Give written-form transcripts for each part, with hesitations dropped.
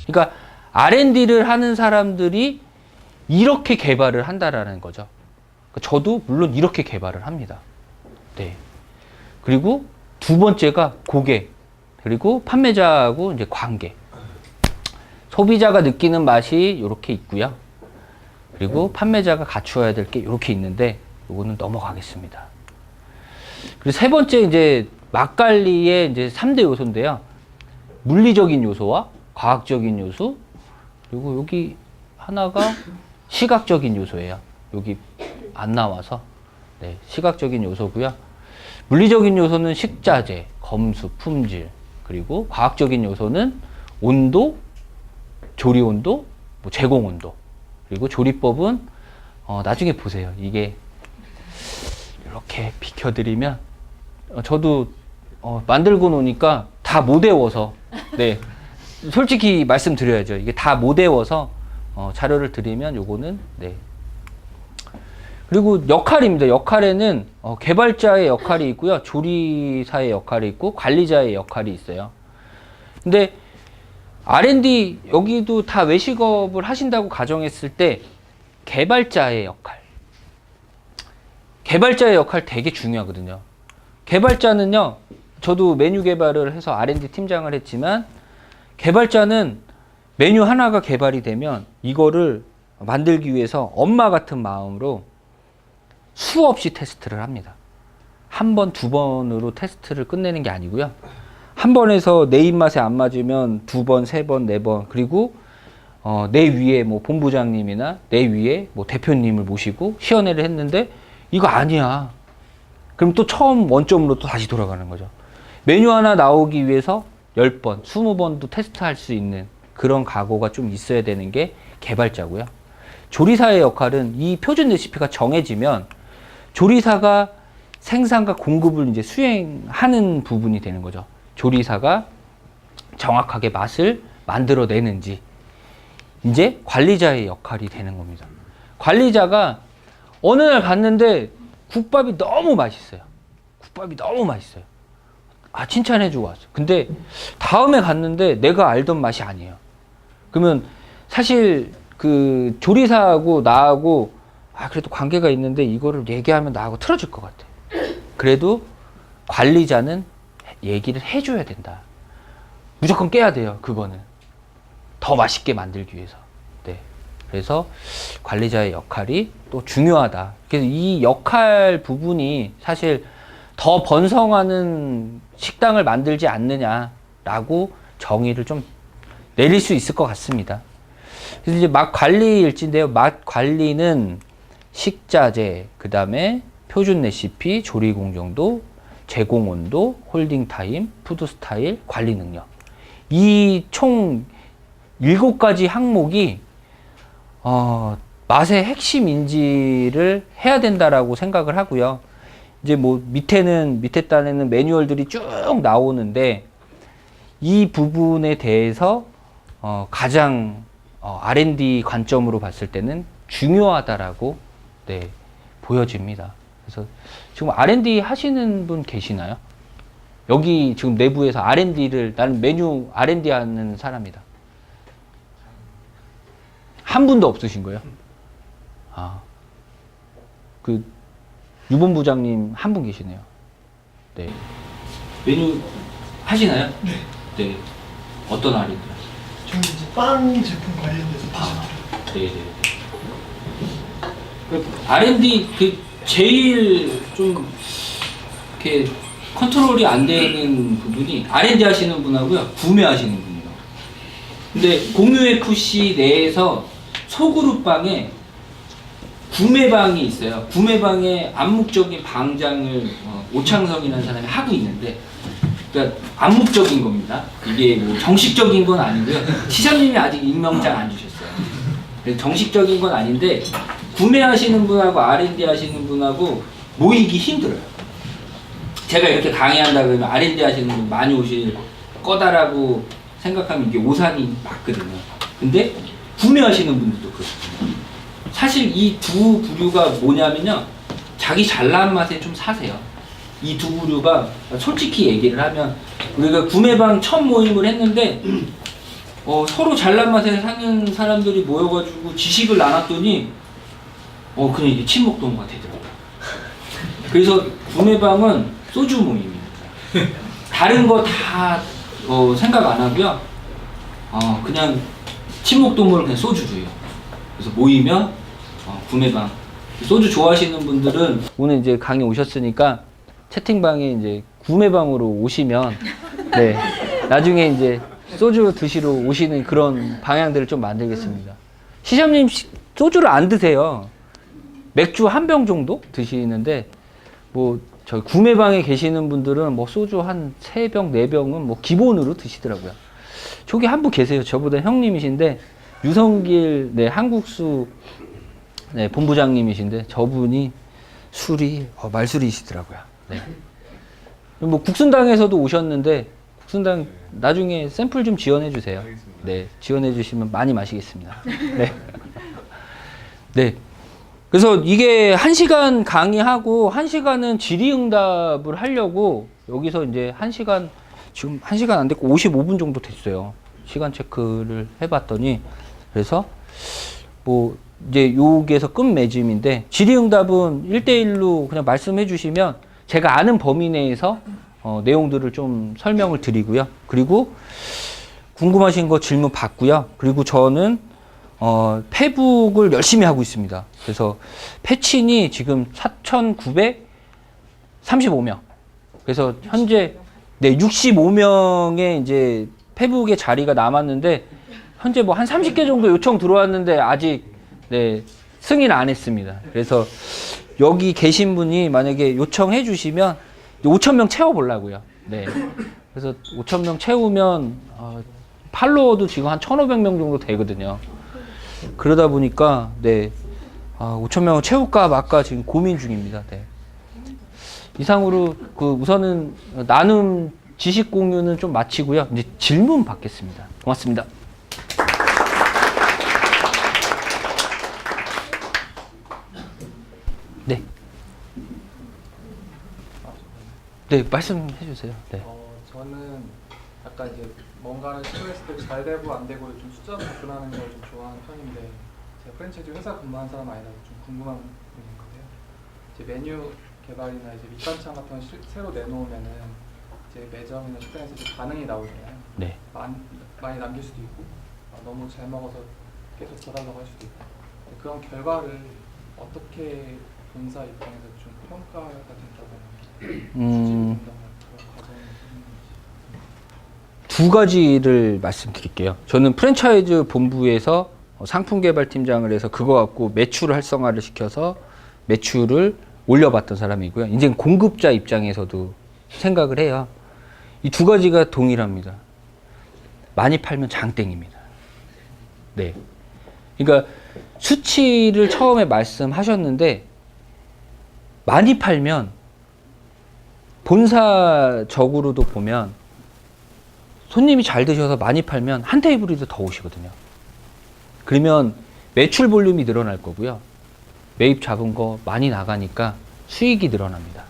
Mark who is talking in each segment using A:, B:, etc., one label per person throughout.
A: 그러니까 R&D를 하는 사람들이 이렇게 개발을 한다라는 거죠. 그러니까 저도 물론 이렇게 개발을 합니다. 네. 그리고 두 번째가 고객, 그리고 판매자하고 이제 관계. 소비자가 느끼는 맛이 이렇게 있고요. 그리고 판매자가 갖추어야 될 게 이렇게 있는데, 요거는 넘어가겠습니다. 그리고 세 번째 이제 맛관리의 이제 3대 요소인데요. 물리적인 요소와 과학적인 요소, 그리고 여기 하나가 시각적인 요소예요. 여기 안 나와서. 네, 시각적인 요소고요. 물리적인 요소는 식자재, 검수, 품질, 그리고 과학적인 요소는 온도, 조리 온도, 뭐 제공 온도, 그리고 조리법은 나중에 보세요. 이게 이렇게 비켜드리면 저도 만들고 노니까 다 못 외워서, 네, 솔직히 말씀드려야죠. 이게 다 못 외워서 자료를 드리면 요거는, 네. 그리고 역할입니다. 역할에는 개발자의 역할이 있고요, 조리사의 역할이 있고 관리자의 역할이 있어요. 근데 R&D 여기도 다 외식업을 하신다고 가정했을 때 개발자의 역할 되게 중요하거든요. 개발자는요, 저도 메뉴 개발을 해서 R&D 팀장을 했지만, 개발자는 메뉴 하나가 개발이 되면 이거를 만들기 위해서 엄마 같은 마음으로 수없이 테스트를 합니다. 한 번, 두 번으로 테스트를 끝내는 게 아니고요. 한 번에서 내 입맛에 안 맞으면 두 번, 세 번, 네 번, 그리고 내 위에 뭐 본부장님이나 내 위에 뭐 대표님을 모시고 시연회를 했는데 이거 아니야. 그럼 또 처음 원점으로 또 다시 돌아가는 거죠. 메뉴 하나 나오기 위해서 10번, 20번도 테스트할 수 있는 그런 각오가 좀 있어야 되는 게 개발자고요. 조리사의 역할은 이 표준 레시피가 정해지면 조리사가 생산과 공급을 이제 수행하는 부분이 되는 거죠. 조리사가 정확하게 맛을 만들어내는지, 이제 관리자의 역할이 되는 겁니다. 관리자가 어느 날 갔는데 국밥이 너무 맛있어요. 국밥이 너무 맛있어요. 아, 칭찬해주고 왔어. 근데 다음에 갔는데 내가 알던 맛이 아니에요. 그러면 사실 그 조리사하고 나하고 그래도 관계가 있는데 이거를 얘기하면 나하고 틀어질 것 같아. 그래도 관리자는 얘기를 해줘야 된다. 무조건 깨야 돼요. 그거는 더 맛있게 만들기 위해서. 네. 그래서 관리자의 역할이 또 중요하다. 그래서 이 역할 부분이 사실 더 번성하는 식당을 만들지 않느냐라고 정의를 좀 내릴 수 있을 것 같습니다. 그래서 이제 맛 관리 일지인데요. 맛 관리는 식자재, 그 다음에 표준 레시피, 조리 공정도, 제공 온도, 홀딩 타임, 푸드 스타일, 관리 능력. 이 총 7가지 항목이 맛의 핵심 인지를 해야 된다라고 생각을 하고요. 이제 뭐 밑에 단에는 매뉴얼들이 쭉 나오는데 이 부분에 대해서 가장 R&D 관점으로 봤을 때는 중요하다라고, 네, 보여집니다. 그래서 지금 R&D 하시는 분 계시나요? 여기 지금 내부에서 R&D를, 나는 메뉴 R&D 하는 사람이다. 한 분도 없으신 거예요? 그 유본부장님 한 분 계시네요. 네. 메뉴 하시나요?
B: 네.
A: 네. 어떤 R&D 하시나요?
B: 저는 이제 빵 제품 관련돼서
A: 네네. R&D 그 제일 좀 이렇게 컨트롤이 안 되는 부분이 R&D 하시는 분하고요, 구매하시는 분이요. 근데 공유 FC 내에서 소그룹방에 구매방이 있어요. 구매방에 암묵적인 방장을 오창석이라는 사람이 하고 있는데, 그러니까 암묵적인 겁니다. 이게 뭐 정식적인 건 아니고요. 시장님이 아직 임명장 안 주셨어요. 그래서 정식적인 건 아닌데 구매하시는 분하고 R&D 하시는 분하고 모이기 힘들어요. 제가 이렇게 강의한다 그러면 R&D 하시는 분 많이 오실 거다라고 생각하면 이게 오산이 맞거든요. 근데 구매하시는 분들도 그렇거든요. 사실 이 두 부류가 뭐냐면요, 자기 잘난 맛에 좀 사세요. 이 두 부류가 솔직히 얘기를 하면, 우리가 구매방 첫 모임을 했는데 서로 잘난 맛에 사는 사람들이 모여가지고 지식을 나눴더니 그냥 이게 친목도모가 되더라고요. 그래서 구매방은 소주 모임입니다. 다른 거 다 생각 안 하고요. 그냥 친목도모를 그냥 소주주의요. 그래서 모이면 구매방. 소주 좋아하시는 분들은 오늘 이제 강의 오셨으니까 채팅방에 이제 구매방으로 오시면 네 나중에 이제 소주 드시러 오시는 그런 방향들을 좀 만들겠습니다. 시장님 소주를 안 드세요. 맥주 한 병 정도 드시는데 뭐 저희 구매방에 계시는 분들은 뭐 소주 한 3병, 4병은 뭐 기본으로 드시더라고요. 저기 한 분 계세요. 저보다 형님이신데 유성길 네 한국수 네 본부장님이신데 저분이 술이 말술이시더라고요. 네. 뭐 국순당에서도 오셨는데 국순당 나중에 샘플 좀 지원해 주세요. 네, 지원해 주시면 많이 마시겠습니다. 네. 네. 그래서 이게 1시간 강의하고 1시간은 질의응답을 하려고 여기서 이제 1시간 지금 1시간 안 됐고 55분 정도 됐어요. 시간 체크를 해봤더니 그래서 뭐 이제 여기에서 끝맺음인데 질의응답은 1대1로 그냥 말씀해 주시면 제가 아는 범위 내에서 내용들을 좀 설명을 드리고요. 그리고 궁금하신 거 질문 받고요. 그리고 저는 페북을 열심히 하고 있습니다. 그래서 패친이 지금 4,935명. 그래서 현재 네 65명의 이제 페북의 자리가 남았는데 현재 뭐 한 30개 정도 요청 들어왔는데 아직 네 승인 안 했습니다. 그래서 여기 계신 분이 만약에 요청해 주시면 5,000명 채워보려고요. 네. 그래서 5,000명 채우면 팔로워도 지금 한 1,500명 정도 되거든요. 그러다 보니까 네 5,000명을 채울까 말까 지금 고민 중입니다. 네. 이상으로 우선은 나눔 지식 공유는 좀 마치고요. 이제 질문 받겠습니다. 고맙습니다. 네. 네, 말씀해 주세요. 네.
C: 저는 약간 이제 뭔가를 시도했을 때 잘 되고 안 되고 좀 숫자로 접근하는 걸 좀 좋아하는 편인데 제가 프랜차이즈 회사 근무한 사람 아니라서 좀 궁금한 부분인 건데요. 이제 메뉴 개발이나 이제 밑반찬 같은 거 새로 내놓으면은 이제 매점이나 식당에서 이제 반응이 나오잖아요.
A: 네.
C: 많이 남길 수도 있고 너무 잘 먹어서 계속 더 달라고 할 수도 있고 그런 결과를 어떻게 본사 입장에서 좀 평가가 된다거나
A: 두 가지를 말씀드릴게요. 저는 프랜차이즈 본부에서 상품 개발 팀장을 해서 그거 갖고 매출 활성화를 시켜서 매출을 올려봤던 사람이고요. 이제 공급자 입장에서도 생각을 해요. 이 두 가지가 동일합니다. 많이 팔면 장땡입니다. 네. 그러니까 수치를 처음에 말씀하셨는데 많이 팔면 본사적으로도 보면 손님이 잘 드셔서 많이 팔면 한 테이블이도 더 오시거든요. 그러면 매출 볼륨이 늘어날 거고요. 매입 잡은 거 많이 나가니까 수익이 늘어납니다.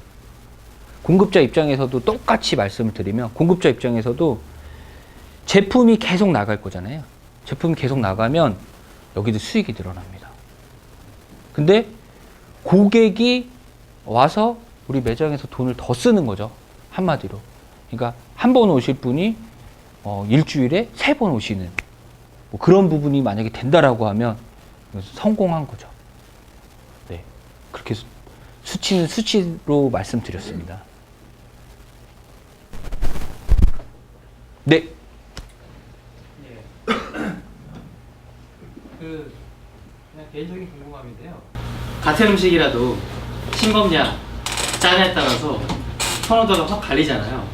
A: 공급자 입장에서도 똑같이 말씀을 드리면 공급자 입장에서도 제품이 계속 나갈 거잖아요. 제품이 계속 나가면 여기도 수익이 늘어납니다. 근데 고객이 와서 우리 매장에서 돈을 더 쓰는 거죠. 한마디로. 그러니까 한 번 오실 분이 일주일에 3번 오시는 뭐 그런 부분이 만약에 된다라고 하면 성공한 거죠. 네. 그렇게 수치는 수치로 말씀드렸습니다. 네.
D: 그냥 개인적인 궁금함인데요. 같은 음식이라도 싱겁냐 짜냐에 따라서 선호도가 확 갈리잖아요.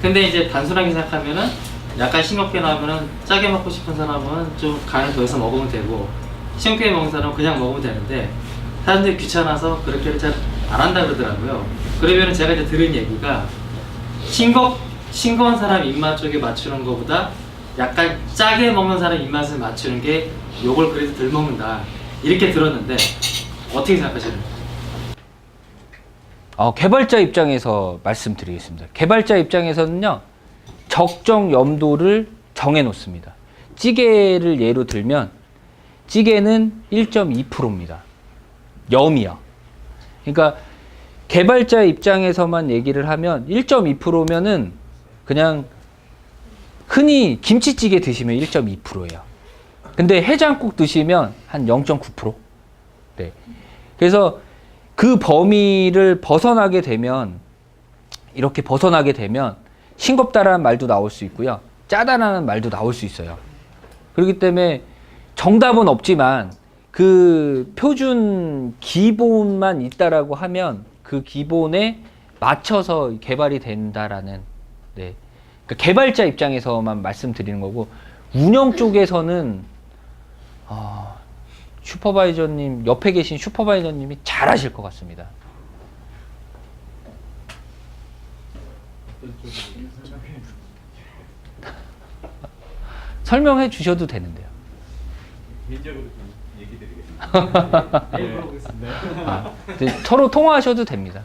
D: 근데 이제 단순하게 생각하면은 약간 싱겁게 나오면은 짜게 먹고 싶은 사람은 좀 간을 더해서 먹으면 되고 싱겁게 먹는 사람은 그냥 먹으면 되는데 사람들이 귀찮아서 그렇게 잘 안 한다 그러더라고요. 그러면은 제가 이제 들은 얘기가 싱거운 사람 입맛 쪽에 맞추는 것보다 약간 짜게 먹는 사람 입맛을 맞추는 게 요걸 그래도 덜 먹는다 이렇게 들었는데 어떻게 생각하시나요?
A: 개발자 입장에서 말씀드리겠습니다. 개발자 입장에서는요, 적정 염도를 정해 놓습니다. 찌개를 예로 들면 찌개는 1.2%입니다. 염이요. 그러니까 개발자 입장에서만 얘기를 하면 1.2%면은 그냥 흔히 김치찌개 드시면 1.2%예요. 근데 해장국 드시면 한 0.9%. 네. 그래서 그 범위를 벗어나게 되면 이렇게 벗어나게 되면 싱겁다라는 말도 나올 수 있고요. 짜다라는 말도 나올 수 있어요. 그렇기 때문에 정답은 없지만 그 표준 기본만 있다라고 하면 그 기본에 맞춰서 개발이 된다라는 네. 그러니까 개발자 입장에서만 말씀드리는 거고 운영 쪽에서는 슈퍼바이저님 옆에 계신 슈퍼바이저님이 잘하실 것 같습니다. 설명해 주셔도 되는데요.
E: 개인적으로 좀 얘기 드리겠습니다.
A: 네, 서로 통화하셔도 됩니다.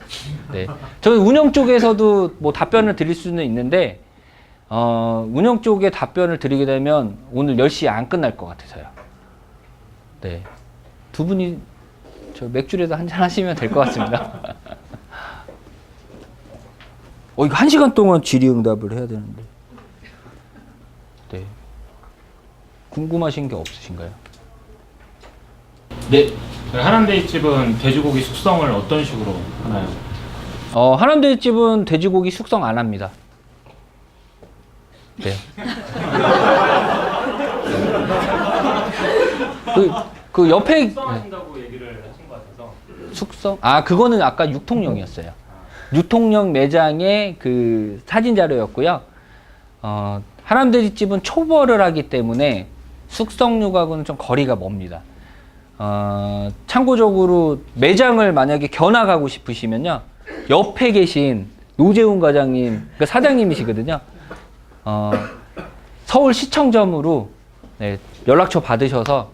A: 네. 저는 운영 쪽에서도 뭐 답변을 드릴 수는 있는데 운영 쪽에 답변을 드리게 되면 오늘 10시에 안 끝날 것 같아서요. 네. 두 분이 저 맥주라도 한잔 하시면 될 것 같습니다. 이거 1시간 동안 질의응답을 해야 되는데. 네. 궁금하신 게 없으신가요?
F: 네. 하남돼지집은 돼지고기 숙성을 어떤 식으로 하나요?
A: 하남돼지집은 돼지고기 숙성 안 합니다. 네. 그 옆에
F: 숙성하신다고 얘기를 하신 것 같아서.
A: 숙성? 그거는 아까 유통용이었어요. 유통용 매장의 그 사진 자료였고요. 하남돼지집은 초벌을 하기 때문에 숙성육하고는 좀 거리가 멉니다. 참고적으로 매장을 만약에 견학하고 싶으시면요. 옆에 계신 노재훈 과장님, 그러니까 사장님이시거든요. 서울시청점으로 네, 연락처 받으셔서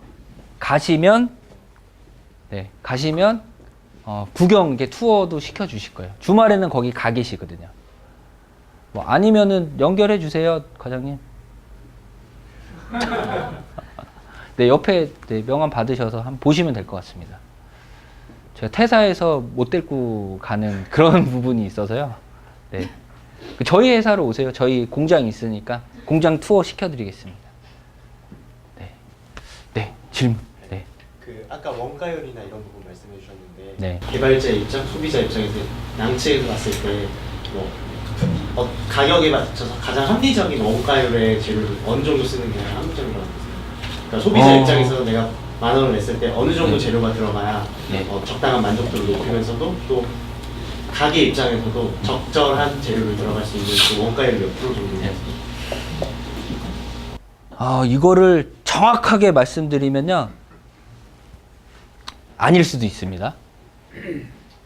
A: 가시면 구경 이렇게 투어도 시켜주실 거예요. 주말에는 거기 가 계시거든요. 뭐 아니면은 연결해 주세요, 과장님. 네, 옆에 네, 명함 받으셔서 한번 보시면 될 것 같습니다. 제가 퇴사해서 못 데리고 가는 그런 부분이 있어서요. 네. 저희 회사로 오세요. 저희 공장이 있으니까 공장 투어 시켜드리겠습니다. 네, 네, 질문. 네.
G: 그 아까 원가율이나 이런 부분 말씀해 주셨는데
A: 네.
G: 개발자 입장, 소비자 입장에서 양측에서 봤을 때 뭐 가격에 맞춰서 가장 합리적인 원가율의 재료를 어느 정도 쓰는 게 합리적이라고 생각해요. 그러니까 소비자 입장에서 내가 10,000원을 냈을 때 어느 정도 재료가 들어가야
A: 네.
G: 적당한 만족도를 높이면서도 또 가게 입장에서도 적절한 재료를 들어갈 수 있는 그 원가율 몇 프로 정도 되겠습니까?
A: 이거를 정확하게 말씀드리면요. 아닐 수도 있습니다.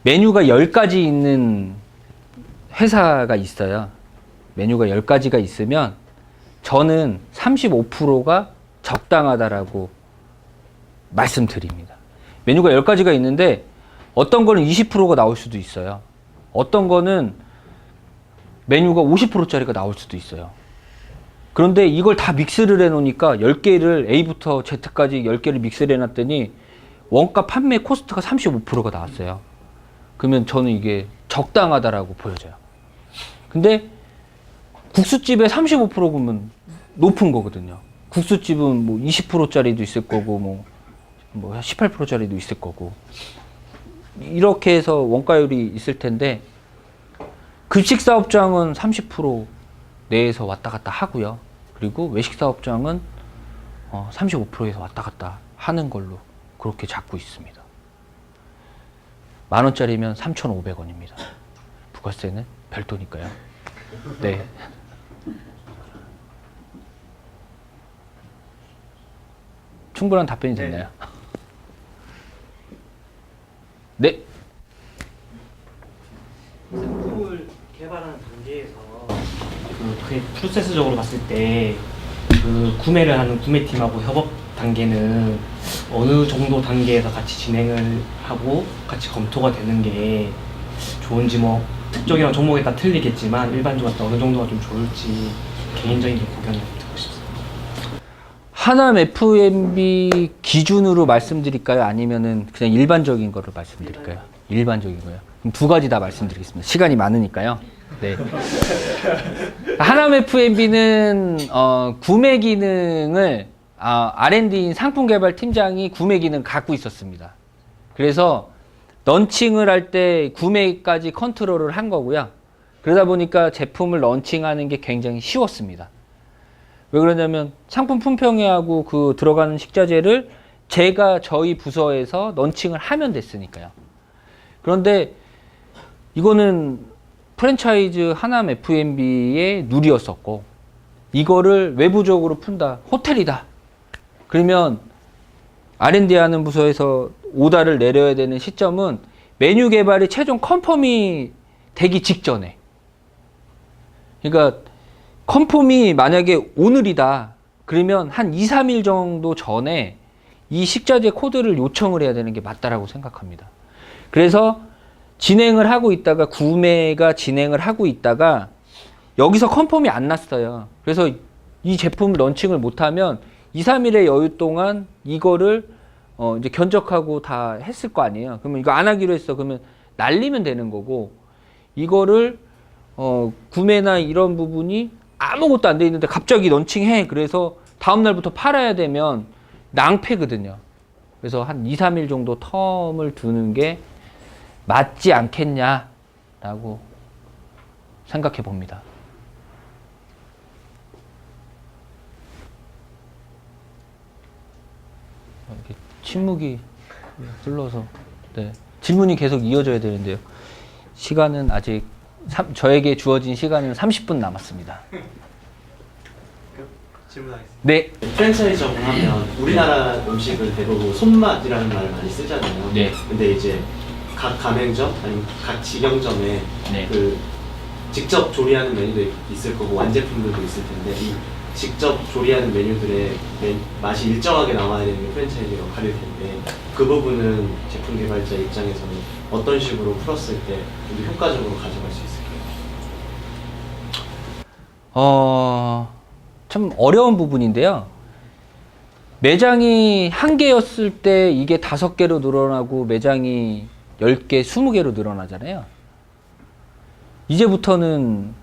A: 메뉴가 10가지 있는 회사가 있어요. 메뉴가 10가지가 있으면 저는 35%가 적당하다라고 말씀드립니다. 메뉴가 10가지가 있는데 어떤 거는 20%가 나올 수도 있어요. 어떤 거는 메뉴가 50%짜리가 나올 수도 있어요. 그런데 이걸 다 믹스를 해놓으니까 10개를 A부터 Z까지 10개를 믹스를 해놨더니 원가 판매 코스트가 35%가 나왔어요. 그러면 저는 이게 적당하다라고 보여져요. 근데 국수집에 35%면 높은 거거든요. 국수집은 뭐 20%짜리도 있을 거고 뭐 18%짜리도 있을 거고 이렇게 해서 원가율이 있을 텐데 급식사업장은 30% 내에서 왔다 갔다 하고요. 그리고 외식사업장은 35%에서 왔다 갔다 하는 걸로 그렇게 잡고 있습니다. 10,000원짜리면 3,500원입니다. 부가세는 별도니까요. 네. 충분한 답변이 됐나요? 네.
H: 상품을 개발하는 단계에서 그 프로세스적으로 봤을 때 그 구매를 하는 구매팀하고 협업 단계는 어느 정도 단계에서 같이 진행을 하고 같이 검토가 되는 게 좋은지 뭐 특정이나 종목에 따라 틀리겠지만 일반적으로 어느 정도가 좀 좋을지 개인적인 고견을 듣고 싶습니다.
A: 하남 F&B 기준으로 말씀드릴까요? 아니면은 그냥 일반적인 거를 말씀드릴까요? 일반적인 거요. 그럼 두 가지 다 말씀드리겠습니다. 시간이 많으니까요. 네. 하남 F&B는 구매 기능을 R&D인 상품 개발 팀장이 구매 기능을 갖고 있었습니다. 그래서 런칭을 할 때 구매까지 컨트롤을 한 거고요. 그러다 보니까 제품을 런칭하는 게 굉장히 쉬웠습니다. 왜 그러냐면 상품 품평회하고 그 들어가는 식자재를 제가 저희 부서에서 런칭을 하면 됐으니까요. 그런데 이거는 프랜차이즈 하남 F&B의 룰이었었고, 이거를 외부적으로 푼다, 호텔이다, 그러면 R&D 하는 부서에서 오다를 내려야 되는 시점은 메뉴 개발이 최종 컨펌이 되기 직전에. 그러니까 컨펌이 만약에 오늘이다 그러면 한 2, 3일 정도 전에 이 식자재 코드를 요청을 해야 되는 게 맞다라고 생각합니다. 그래서 진행을 하고 있다가, 구매가 진행을 하고 있다가 여기서 컨펌이 안 났어요. 그래서 이 제품 런칭을 못하면 2, 3일의 여유 동안 이거를 이제 견적하고 다 했을 거 아니에요. 그러면 이거 안 하기로 했어. 그러면 날리면 되는 거고, 이거를 구매나 이런 부분이 아무것도 안 돼 있는데 갑자기 런칭해. 그래서 다음 날부터 팔아야 되면 낭패거든요. 그래서 한 2, 3일 정도 텀을 두는 게 맞지 않겠냐라고 생각해 봅니다. 이렇게 침묵이 흘러서, 네. 질문이 계속 이어져야 되는데요. 시간은 아직 저에게 주어진 시간은 30분 남았습니다.
G: 질문하겠습니다.
A: 네.
G: 프랜차이즈 적용하면 우리나라 음식을 대부분 손맛이라는 말을 많이 쓰잖아요.
A: 네.
G: 근데 이제 각 가맹점 아니면 각 직영점에
A: 네.
G: 그 직접 조리하는 메뉴도 있을 거고 완제품들도 있을 텐데, 이 직접 조리하는 메뉴들의 맛이 일정하게 나와야 되는 게 프랜차이즈의 역할일 텐데, 그 부분은 제품 개발자 입장에서는 어떤 식으로 풀었을 때 좀 더 효과적으로 가져갈 수 있을까요?
A: 참 어려운 부분인데요. 매장이 1개였을 때 이게 5개로 늘어나고 매장이 10개, 20개로 늘어나잖아요. 이제부터는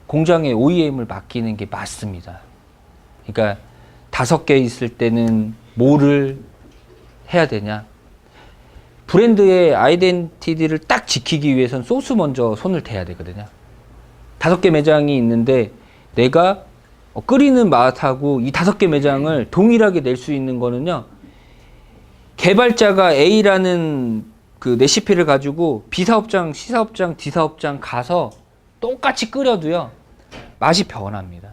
A: 공장에 OEM을 맡기는 게 맞습니다. 그러니까 5개 있을 때는 뭐를 해야 되냐. 브랜드의 아이덴티티를 딱 지키기 위해서는 소스 먼저 손을 대야 되거든요. 5개 매장이 있는데 내가 끓이는 맛하고 이 5개 매장을 동일하게 낼 수 있는 거는요, 개발자가 A라는 그 레시피를 가지고 B사업장, C사업장, D사업장 가서 똑같이 끓여도요, 맛이 변합니다.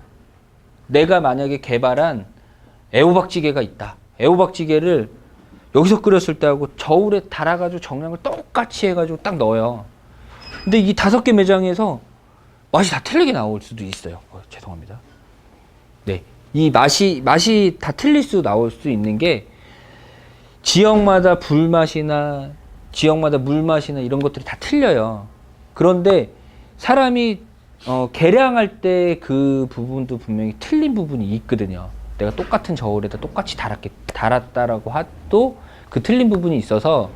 A: 내가 만약에 개발한 애호박찌개가 있다. 애호박찌개를 여기서 끓였을 때하고 저울에 달아가지고 정량을 똑같이 해가지고 딱 넣어요. 근데 이 5개 매장에서 맛이 다 틀리게 나올 수도 있어요. 죄송합니다. 네, 이 맛이 다 틀릴 수 나올 수 있는 게 지역마다 불맛이나 지역마다 물맛이나 이런 것들이 다 틀려요. 그런데 사람이 계량할 때 그 부분도 분명히 틀린 부분이 있거든요. 내가 똑같은 저울에다 똑같이 달았다라고 해도 그 틀린 부분이 있어서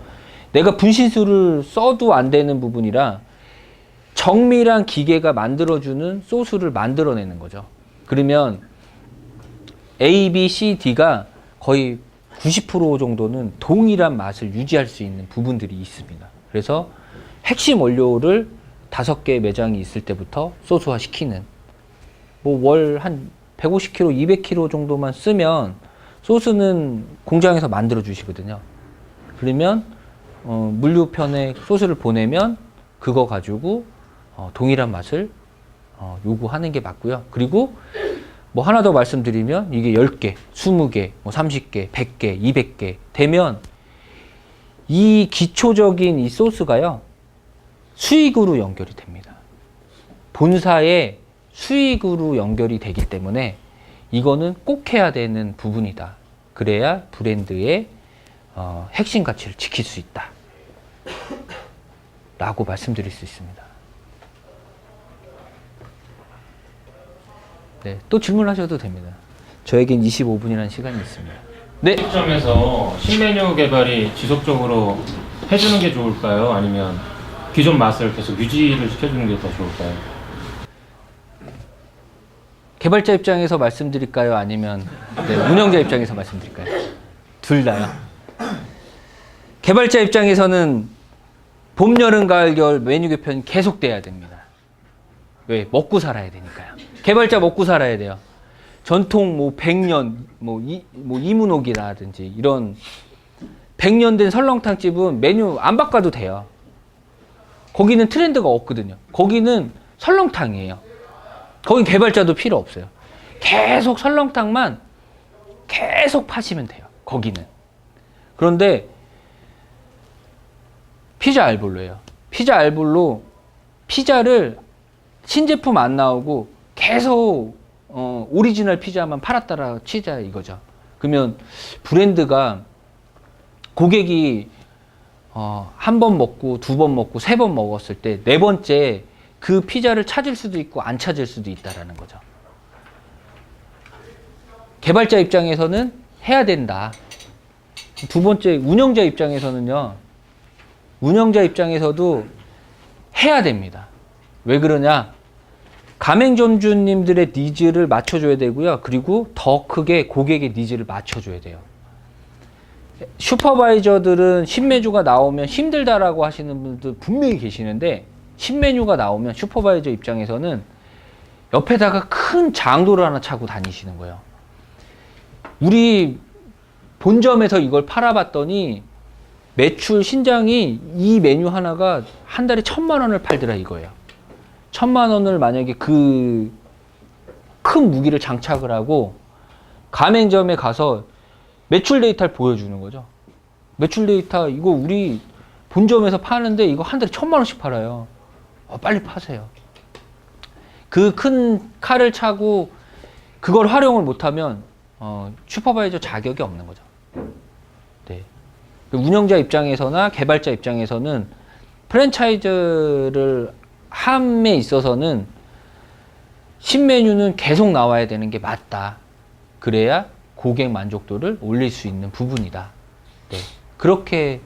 A: 내가 분신술을 써도 안 되는 부분이라 정밀한 기계가 만들어주는 소스를 만들어내는 거죠. 그러면 A, B, C, D가 거의 90% 정도는 동일한 맛을 유지할 수 있는 부분들이 있습니다. 그래서 핵심 원료를 5개 매장이 있을 때부터 소스화 시키는, 뭐 월 한 150kg, 200kg 정도만 쓰면 소스는 공장에서 만들어 주시거든요. 그러면 물류편에 소스를 보내면 그거 가지고 동일한 맛을 요구하는 게 맞고요. 그리고 뭐 하나 더 말씀드리면 이게 10개, 20개, 뭐 30개, 100개, 200개 되면 이 기초적인 이 소스가요, 수익으로 연결이 됩니다. 본사의 수익으로 연결이 되기 때문에 이거는 꼭 해야 되는 부분이다. 그래야 브랜드의 핵심 가치를 지킬 수 있다 라고 말씀드릴 수 있습니다. 네, 또 질문하셔도 됩니다. 저에겐 25분이라는 시간이 있습니다. 네.
F: 시점에서 신메뉴 개발이 지속적으로 해주는 게 좋을까요? 아니면 기존 맛을 계속 유지를 시켜주는 게 더 좋을까요?
A: 개발자 입장에서 말씀드릴까요? 아니면 네, 운영자 입장에서 말씀드릴까요? 둘 다요. 개발자 입장에서는 봄, 여름, 가을, 겨울 메뉴 개편이 계속돼야 됩니다. 왜? 먹고 살아야 되니까요. 개발자 먹고 살아야 돼요. 전통 뭐 100년 뭐 이문옥이라든지 이런 100년 된 설렁탕 집은 메뉴 안 바꿔도 돼요. 거기는 트렌드가 없거든요. 거기는 설렁탕이에요. 거긴 개발자도 필요 없어요. 계속 설렁탕만 계속 파시면 돼요. 거기는. 그런데 피자 알볼로예요. 피자 알볼로 피자를 신제품 안 나오고 계속 오리지널 피자만 팔았다라 치자 이거죠. 그러면 브랜드가 고객이 한 번 먹고 두 번 먹고 세 번 먹었을 때 네 번째 그 피자를 찾을 수도 있고 안 찾을 수도 있다라는 거죠. 개발자 입장에서는 해야 된다. 두 번째 운영자 입장에서는요. 운영자 입장에서도 해야 됩니다. 왜 그러냐? 가맹점주님들의 니즈를 맞춰줘야 되고요. 그리고 더 크게 고객의 니즈를 맞춰줘야 돼요. 슈퍼바이저들은 신메뉴가 나오면 힘들다라고 하시는 분들 분명히 계시는데 신메뉴가 나오면 슈퍼바이저 입장에서는 옆에다가 큰 장도를 하나 차고 다니시는 거예요. 우리 본점에서 이걸 팔아봤더니 매출 신장이 이 메뉴 하나가 한 달에 1,000만 원을 팔더라 이거예요. 1,000만 원을 만약에 그 큰 무기를 장착을 하고 가맹점에 가서 매출 데이터를 보여주는 거죠. 매출 데이터 이거 우리 본점에서 파는데 이거 한 달에 1,000만 원씩 팔아요. 빨리 파세요. 그 큰 칼을 차고 그걸 활용을 못하면 슈퍼바이저 자격이 없는 거죠. 네. 운영자 입장에서나 개발자 입장에서는 프랜차이즈를 함에 있어서는 신메뉴는 계속 나와야 되는 게 맞다. 그래야 고객 만족도를 올릴 수 있는 부분이다. 네. 그렇게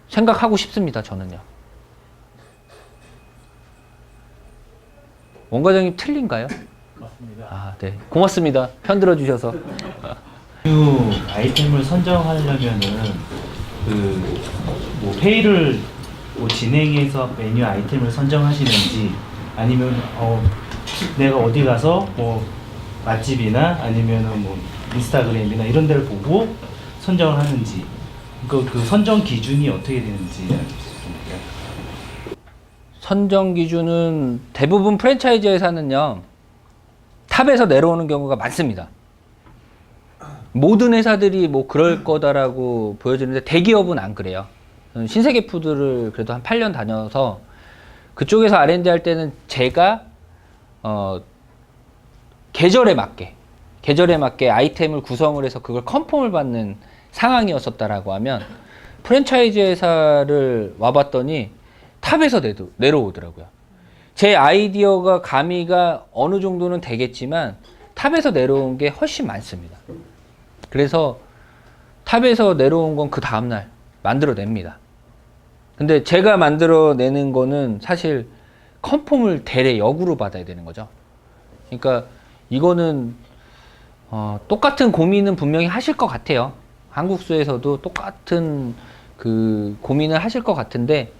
A: 생각하고 싶습니다. 저는요. 원 과장님 틀린가요?
E: 맞습니다.
A: 아, 네. 고맙습니다. 편들어 주셔서.
H: 메뉴 아이템을 선정하려면은 뭐 회의를 뭐 진행해서 메뉴 아이템을 선정하시는지 아니면 내가 어디 가서 뭐 맛집이나 아니면은 뭐 인스타그램이나 이런 데를 보고 선정을 하는지 그 선정 기준이 어떻게 되는지
A: 선정 기준은 대부분 프랜차이즈 회사는요. 탑에서 내려오는 경우가 많습니다. 모든 회사들이 뭐 그럴 거다라고 보여지는데 대기업은 안 그래요. 신세계푸드를 그래도 한 8년 다녀서 그쪽에서 R&D 할 때는 제가 계절에 맞게 아이템을 구성을 해서 그걸 컨펌을 받는 상황이었었다라고 하면 프랜차이즈 회사를 와봤더니 탑에서 내려오더라고요. 제 아이디어가 가미가 어느 정도는 되겠지만 탑에서 내려온 게 훨씬 많습니다. 그래서 탑에서 내려온 건 그 다음날 만들어냅니다. 근데 제가 만들어내는 거는 사실 컨펌을 대래 역으로 받아야 되는 거죠. 그러니까 이거는 똑같은 고민은 분명히 하실 것 같아요. 한국수에서도 똑같은 그 고민을 하실 것 같은데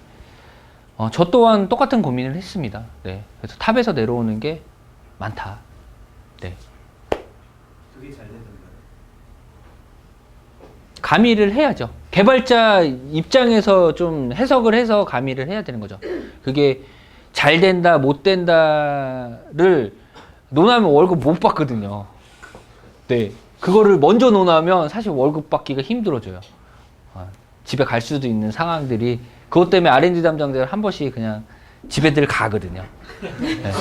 A: 저 또한 똑같은 고민을 했습니다. 네. 그래서 탑에서 내려오는 게 많다. 네.
H: 그게 잘 된다는
A: 가미를 해야죠. 개발자 입장에서 좀 해석을 해서 가미를 해야 되는 거죠. 그게 잘 된다, 못 된다를 논하면 월급 못 받거든요. 네. 그거를 먼저 논하면 사실 월급 받기가 힘들어져요. 집에 갈 수도 있는 상황들이 그것 때문에 R&D 담당자들 한 번씩 그냥 집에들 가거든요. 네.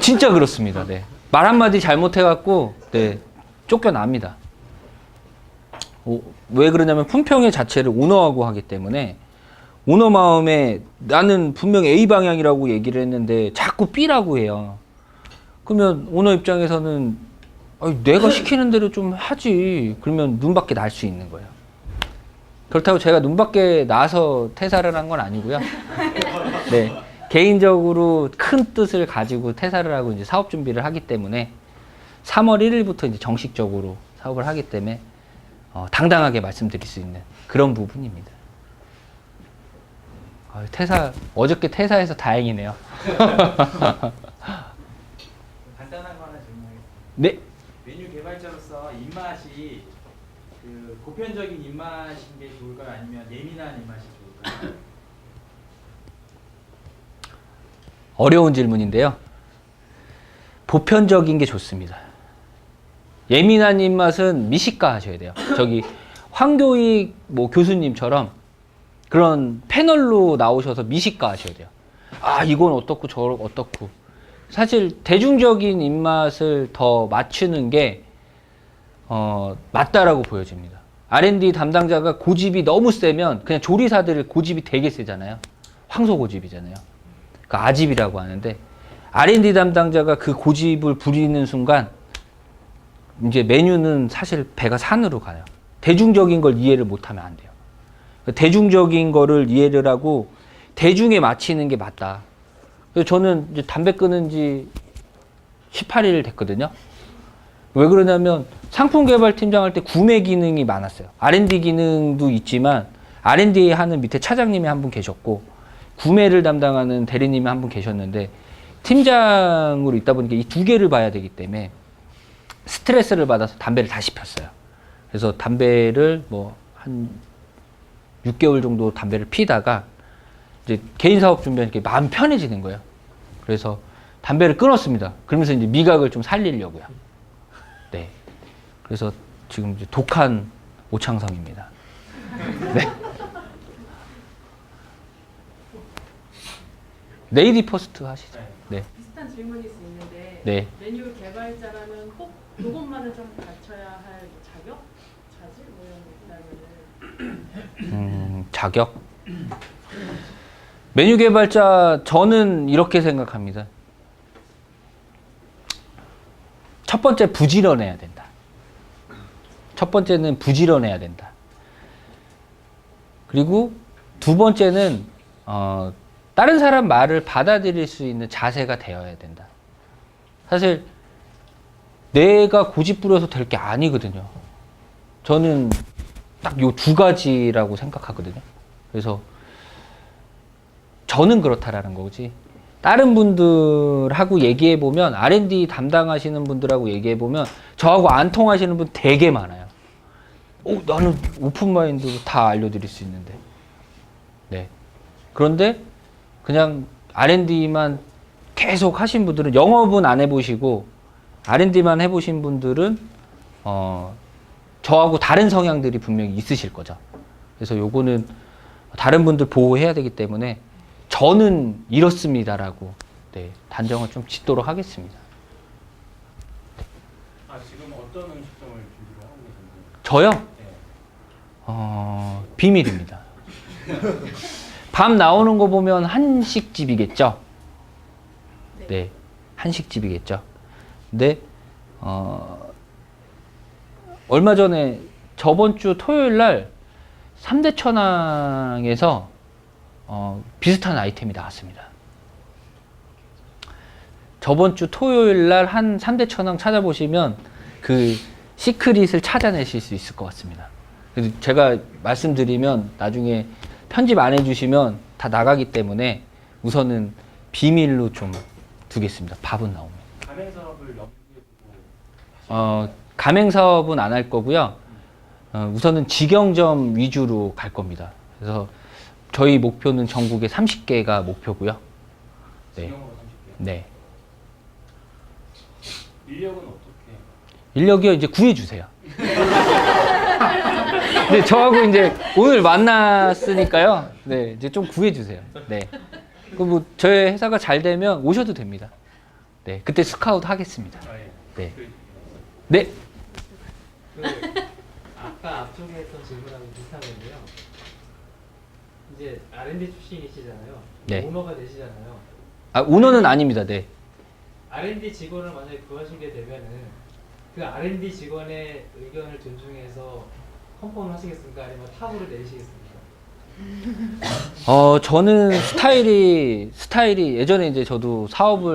A: 진짜 그렇습니다. 네. 말 한마디 잘못해갖고 네, 쫓겨납니다. 왜 그러냐면 품평회 자체를 오너하고 하기 때문에 오너 마음에 나는 분명 A 방향이라고 얘기를 했는데 자꾸 B라고 해요. 그러면 오너 입장에서는 내가 시키는 대로 좀 하지. 그러면 눈 밖에 날 수 있는 거예요. 그렇다고 제가 눈 밖에 나서 퇴사를 한 건 아니고요. 네. 개인적으로 큰 뜻을 가지고 퇴사를 하고 이제 사업 준비를 하기 때문에 3월 1일부터 이제 정식적으로 사업을 하기 때문에 당당하게 말씀드릴 수 있는 그런 부분입니다. 어저께 퇴사해서 다행이네요.
E: 간단한 거 하나 질문하겠습니다.
A: 네.
E: 메뉴 개발자로서 입맛이 그 보편적인 입맛인 게 좋을까요? 아니면 예민한 입맛이 좋을까요?
A: 어려운 질문인데요. 보편적인 게 좋습니다. 예민한 입맛은 미식가 하셔야 돼요. 저기 황교익 뭐 교수님처럼 그런 패널로 나오셔서 미식가 하셔야 돼요. 이건 어떻고 저건 어떻고. 사실 대중적인 입맛을 더 맞추는 게 맞다라고 보여집니다. R&D 담당자가 고집이 너무 세면 그냥 조리사들 고집이 되게 세잖아요. 황소 고집이잖아요. 그 아집이라고 하는데 R&D 담당자가 그 고집을 부리는 순간 이제 메뉴는 사실 배가 산으로 가요. 대중적인 걸 이해를 못하면 안 돼요. 대중적인 거를 이해를 하고 대중에 맞추는 게 맞다. 그래서 저는 이제 담배 끊은 지 18일 됐거든요. 왜 그러냐면 상품 개발 팀장 할 때 구매 기능이 많았어요. R&D 기능도 있지만 R&D 하는 밑에 차장님이 한 분 계셨고 구매를 담당하는 대리님이 한 분 계셨는데 팀장으로 있다 보니까 이 두 개를 봐야 되기 때문에 스트레스를 받아서 담배를 다시 폈어요. 그래서 담배를 뭐 한 6개월 정도 담배를 피다가 이제 개인 사업 준비하니까 마음 편해지는 거예요. 그래서 담배를 끊었습니다. 그러면서 이제 미각을 좀 살리려고요. 네. 그래서 지금 이제 독한 오창성입니다. 네. 레이디 퍼스트 하시죠. 네.
I: 비슷한 질문일 수 있는데
A: 네.
I: 메뉴 개발자라면 꼭 이것만을 좀 갖춰야 할 자격? 자질? 뭐 이런 게 있다면
A: 자격? 메뉴 개발자 저는 이렇게 생각합니다. 첫 번째 부지런해야 된다. 첫 번째는 부지런해야 된다. 그리고 두 번째는 다른 사람 말을 받아들일 수 있는 자세가 되어야 된다. 사실 내가 고집 부려서 될 게 아니거든요. 저는 딱 요 두 가지라고 생각하거든요. 그래서 저는 그렇다라는 거지. 다른 분들하고 얘기해 보면 R&D 담당하시는 분들하고 얘기해 보면 저하고 안 통하시는 분 되게 많아요. 나는 오픈 마인드로 다 알려드릴 수 있는데. 네. 그런데 그냥 R&D만 계속 하신 분들은 영업은 안 해보시고 R&D만 해보신 분들은 저하고 다른 성향들이 분명히 있으실 거죠. 그래서 요거는 다른 분들 보호해야 되기 때문에 저는 이렇습니다라고 단정을 좀 짓도록 하겠습니다.
F: 지금 어떤 음식점을 준비를 하고 계신가요?
A: 저요? 비밀입니다. 밤 나오는 거 보면 한식집이겠죠? 네, 한식집이겠죠. 근데 얼마 전에 저번 주 토요일 날 3대 천왕에서 비슷한 아이템이 나왔습니다. 저번 주 토요일 날 한 3대 천왕 찾아보시면 그 시크릿을 찾아내실 수 있을 것 같습니다. 그래서 제가 말씀드리면 나중에 편집 안 해주시면 다 나가기 때문에 우선은 비밀로 좀 두겠습니다. 밥은 나오면.
F: 가맹 사업을 염두에 두고
A: 가맹 사업은 안 할 거고요. 우선은 직영점 위주로 갈 겁니다. 그래서 저희 목표는 전국에 30개가 목표고요. 네.
F: 직영으로 30개.
A: 네.
F: 인력은 어떻게?
A: 인력이요, 이제 구해주세요. 네, 저하고 이제 오늘 만났으니까요. 네, 이제 좀 구해주세요. 네. 그 뭐 저희 회사가 잘 되면 오셔도 됩니다. 네, 그때 스카우트 하겠습니다. 네. 네.
H: 아까 앞쪽에 했던 질문하고 비슷한 건데요. 이제 R&D 출신이시잖아요.
A: 네.
H: 오너가 되시잖아요.
A: 오너는 아닙니다. 네.
H: R&D 직원을 만약에 구하시게 되면은
J: 그 R&D 직원의 의견을 존중해서 컨펌을 하시겠습니까? 아니면 탑으로 내리시겠습니까?
A: 저는 스타일이 예전에 이제 저도 사업을